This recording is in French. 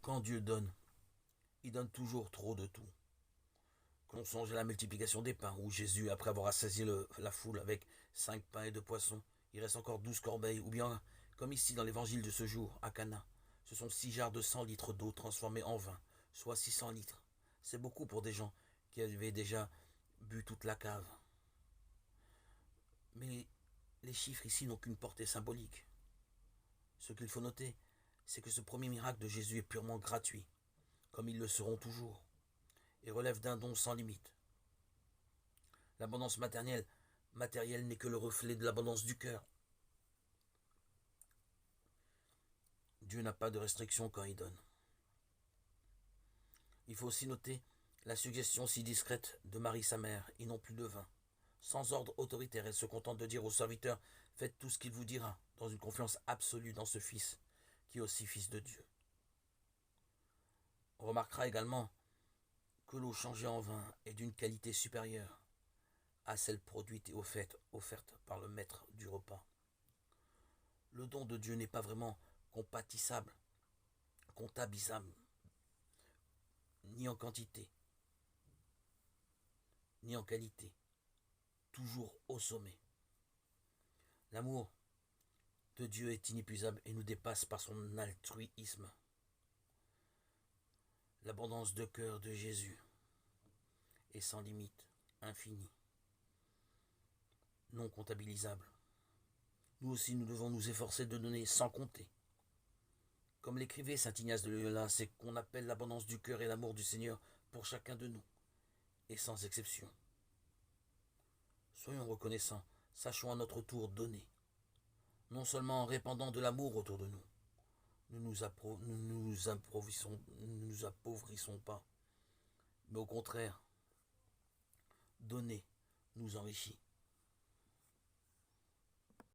Quand Dieu donne, il donne toujours trop de tout. Qu'on songe à la multiplication des pains, où Jésus, après avoir assasié la foule avec 5 pains et 2 poissons, il reste encore 12 corbeilles, ou bien, comme ici dans l'évangile de ce jour, à Cana, ce sont 6 jarres de 100 litres d'eau transformées en vin, soit 600 litres. C'est beaucoup pour des gens qui avaient déjà bu toute la cave. Mais les chiffres ici n'ont qu'une portée symbolique. Ce qu'il faut noter, c'est que ce premier miracle de Jésus est purement gratuit, comme ils le seront toujours, et relève d'un don sans limite. L'abondance matérielle n'est que le reflet de l'abondance du cœur. Dieu n'a pas de restriction quand il donne. Il faut aussi noter la suggestion si discrète de Marie sa mère, ils n'ont plus de vin. Sans ordre autoritaire, elle se contente de dire aux serviteurs, faites tout ce qu'il vous dira, dans une confiance absolue dans ce Fils, qui est aussi Fils de Dieu. On remarquera également que l'eau changée en vin est d'une qualité supérieure à celle produite et offerte par le maître du repas. Le don de Dieu n'est pas vraiment compatissable, comptabilisable, ni en quantité, ni en qualité, toujours au sommet. L'amour de Dieu est inépuisable et nous dépasse par son altruisme. L'abondance de cœur de Jésus est sans limite, infinie, non comptabilisable. Nous aussi, nous devons nous efforcer de donner sans compter. Comme l'écrivait saint Ignace de Loyola, c'est qu'on appelle l'abondance du cœur et l'amour du Seigneur pour chacun de nous, et sans exception. Soyons reconnaissants, sachons à notre tour donner, non seulement en répandant de l'amour autour de nous, ne nous appauvrissons pas, mais au contraire, donner nous enrichit.